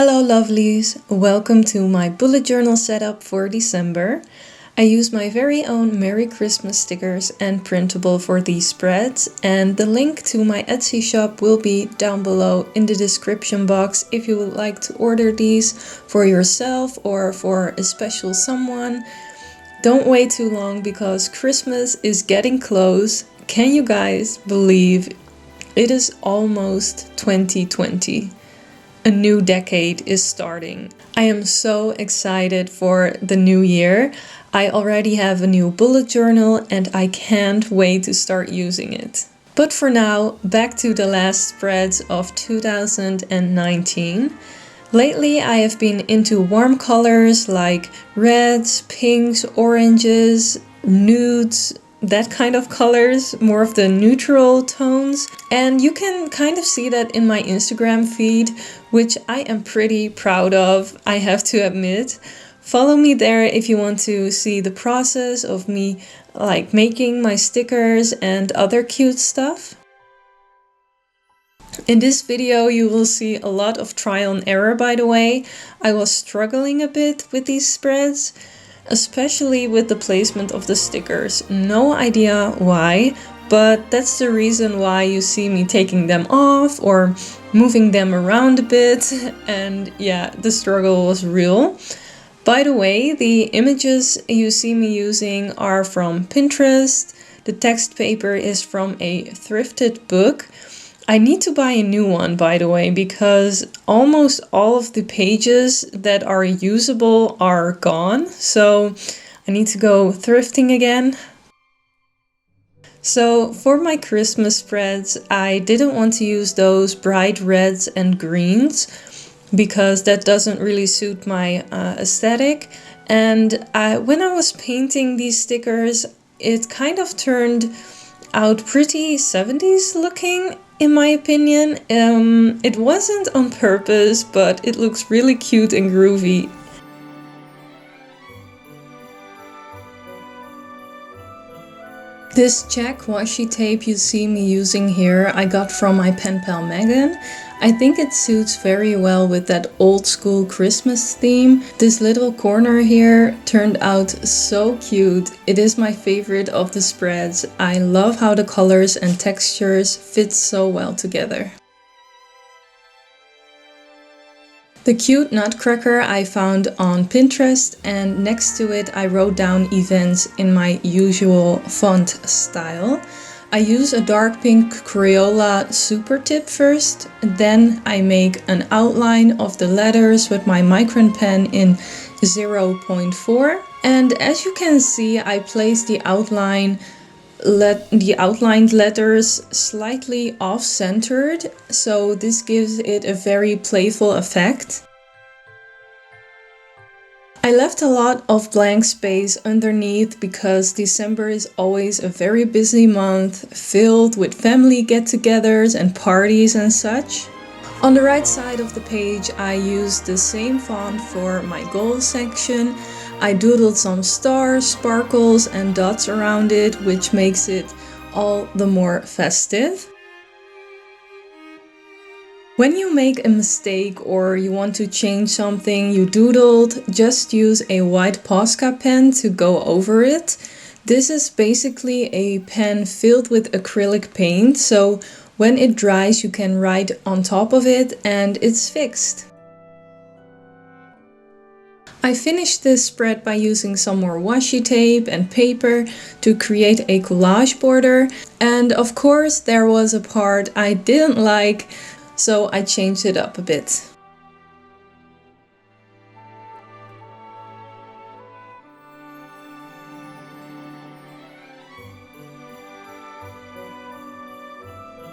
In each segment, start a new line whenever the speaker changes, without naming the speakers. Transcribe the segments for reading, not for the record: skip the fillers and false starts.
Hello lovelies, welcome to my bullet journal setup for December. I use my very own Merry Christmas stickers and printable for these spreads, and the link to my Etsy shop will be down below in the description box if you would like to order these for yourself or for a special someone. Don't wait too long because Christmas is getting close. Can you guys believe it is almost 2020? A new decade is starting. I am so excited for the new year. I already have a new bullet journal and I can't wait to start using it. But for now, back to the last spreads of 2019. Lately I have been into warm colors like reds, pinks, oranges, nudes, that kind of colors, more of the neutral tones. And you can kind of see that in my Instagram feed, which I am pretty proud of, I have to admit. Follow me there if you want to see the process of me making my stickers and other cute stuff. In this video you will see a lot of trial and error, by the way. I was struggling a bit with these spreads, especially with the placement of the stickers. No idea why, but that's the reason why you see me taking them off or moving them around a bit, and yeah, the struggle was real. By the way, the images you see me using are from Pinterest. The text paper is from a thrifted book. I need to buy a new one, by the way, because almost all of the pages that are usable are gone. So I need to go thrifting again. So for my Christmas spreads, I didn't want to use those bright reds and greens because that doesn't really suit my aesthetic. And when I was painting these stickers, it kind of turned out pretty 70s looking, in my opinion. It wasn't on purpose, but it looks really cute and groovy. This check washi tape you see me using here, I got from my pen pal Megan. I think it suits very well with that old school Christmas theme. This little corner here turned out so cute. It is my favorite of the spreads. I love how the colors and textures fit so well together. The cute nutcracker I found on Pinterest, and next to it I wrote down events in my usual font style. I use a dark pink Crayola super tip first, then I make an outline of the letters with my micron pen in 0.4. And as you can see, I place the outlined letters slightly off-centered, so this gives it a very playful effect. I left a lot of blank space underneath because December is always a very busy month, filled with family get-togethers and parties and such. On the right side of the page I used the same font for my goals section. I doodled some stars, sparkles and dots around it, which makes it all the more festive. When you make a mistake or you want to change something you doodled, just use a white Posca pen to go over it. This is basically a pen filled with acrylic paint, so when it dries you can write on top of it and it's fixed. I finished this spread by using some more washi tape and paper to create a collage border, and of course there was a part I didn't like, so I changed it up a bit.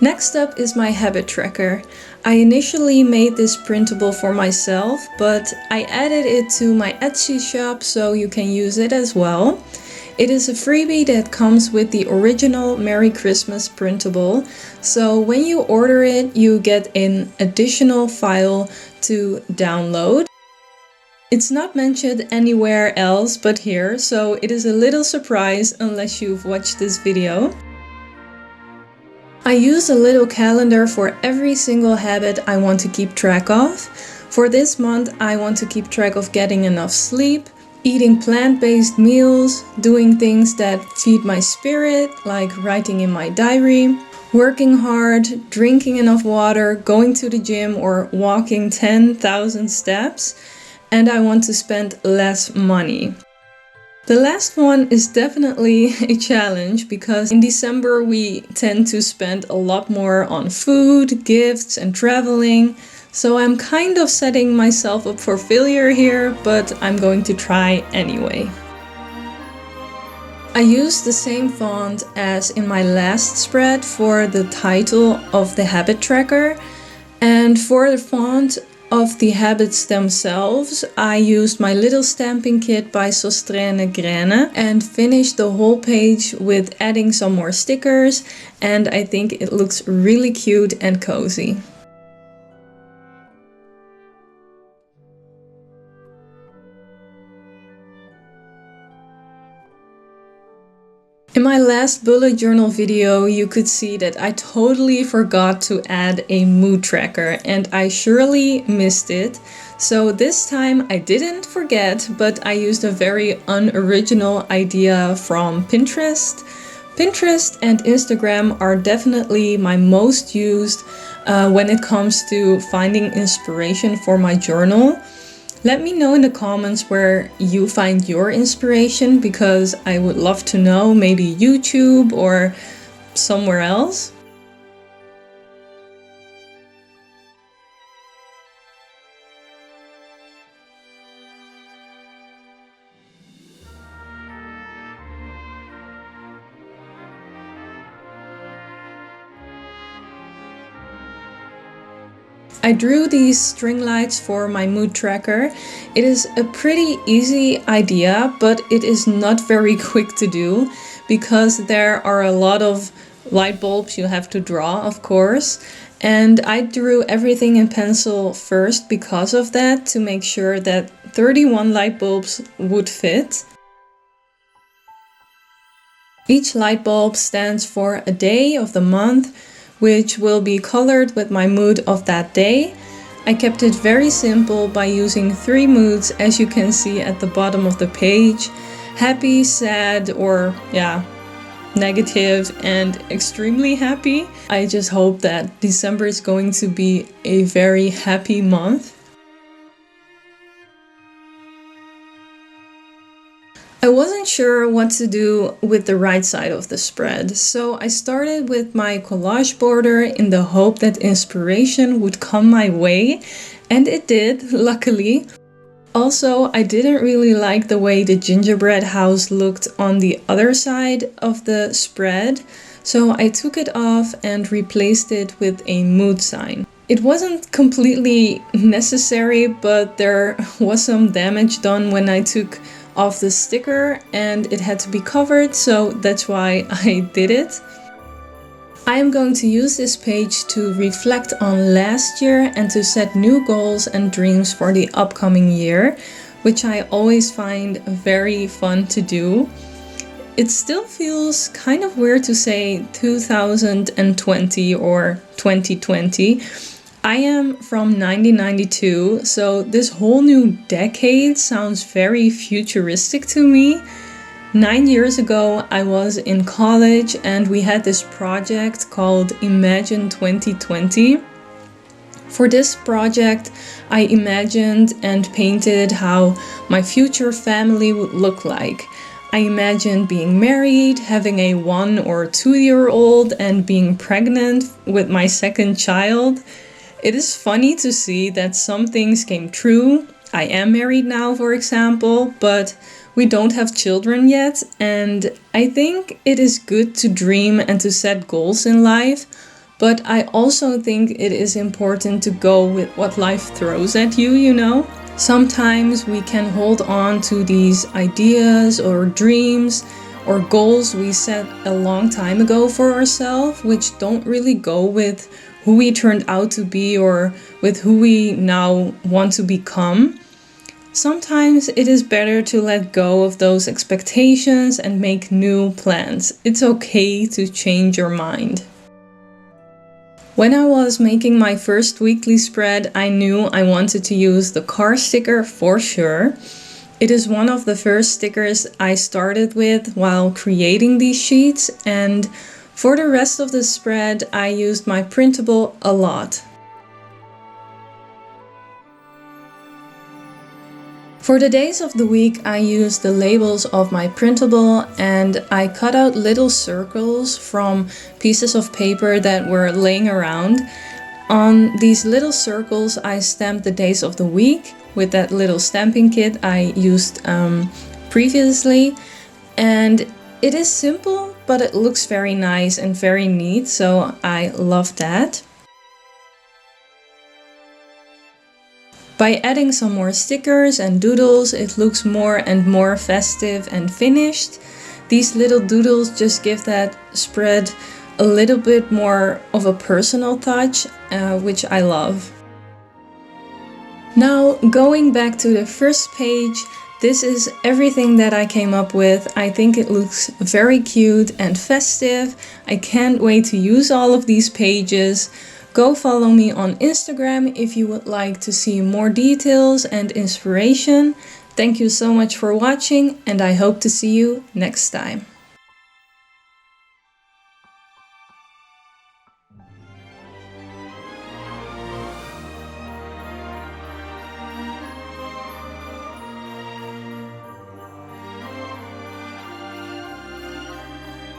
Next up is my habit tracker. I initially made this printable for myself, but I added it to my Etsy shop so you can use it as well. It is a freebie that comes with the original Merry Christmas printable, so when you order it you get an additional file to download. It's not mentioned anywhere else but here, so it is a little surprise unless you've watched this video. I use a little calendar for every single habit I want to keep track of. For this month, I want to keep track of getting enough sleep, eating plant-based meals, doing things that feed my spirit, like writing in my diary, working hard, drinking enough water, going to the gym or walking 10,000 steps, and I want to spend less money. The last one is definitely a challenge because in December we tend to spend a lot more on food, gifts, and traveling. So I'm kind of setting myself up for failure here, but I'm going to try anyway. I used the same font as in my last spread for the title of the habit tracker, and for the font of the habits themselves, I used my little stamping kit by Sostrene Grene and finished the whole page with adding some more stickers, and I think it looks really cute and cozy. In my last bullet journal video, you could see that I totally forgot to add a mood tracker and I surely missed it. So this time I didn't forget, but I used a very unoriginal idea from Pinterest. Pinterest and Instagram are definitely my most used when it comes to finding inspiration for my journal. Let me know in the comments where you find your inspiration, because I would love to know, maybe YouTube or somewhere else. I drew these string lights for my mood tracker. It is a pretty easy idea, but it is not very quick to do because there are a lot of light bulbs you have to draw, of course. And I drew everything in pencil first because of that, to make sure that 31 light bulbs would fit. Each light bulb stands for a day of the month, which will be colored with my mood of that day. I kept it very simple by using 3 moods, as you can see at the bottom of the page: happy, sad, or negative and extremely happy. I just hope that December is going to be a very happy month. I wasn't sure what to do with the right side of the spread, so I started with my collage border in the hope that inspiration would come my way, and it did, luckily. Also, I didn't really like the way the gingerbread house looked on the other side of the spread, so I took it off and replaced it with a mood sign. It wasn't completely necessary, but there was some damage done when I took off the sticker and it had to be covered, so that's why I did it. I am going to use this page to reflect on last year and to set new goals and dreams for the upcoming year, which I always find very fun to do. It still feels kind of weird to say 2020 or 2020. I am from 1992, so this whole new decade sounds very futuristic to me. 9 years ago, I was in college and we had this project called Imagine 2020. For this project, I imagined and painted how my future family would look like. I imagined being married, having a 1 or 2 year old, and being pregnant with my second child. It is funny to see that some things came true. I am married now, for example, but we don't have children yet, and I think it is good to dream and to set goals in life, but I also think it is important to go with what life throws at you, you know? Sometimes we can hold on to these ideas or dreams or goals we set a long time ago for ourselves, which don't really go with who we turned out to be or with who we now want to become. Sometimes it is better to let go of those expectations and make new plans. It's okay to change your mind. When I was making my first weekly spread, I knew I wanted to use the car sticker for sure. It is one of the first stickers I started with while creating these sheets, and for the rest of the spread I used my printable a lot. For the days of the week I used the labels of my printable, and I cut out little circles from pieces of paper that were laying around. On these little circles I stamped the days of the week with that little stamping kit I used previously, and it is simple but it looks very nice and very neat, so I love that. By adding some more stickers and doodles, it looks more and more festive and finished. These little doodles just give that spread a little bit more of a personal touch, which I love. Now, going back to the first page, this is everything that I came up with. I think it looks very cute and festive. I can't wait to use all of these pages. Go follow me on Instagram if you would like to see more details and inspiration. Thank you so much for watching, and I hope to see you next time.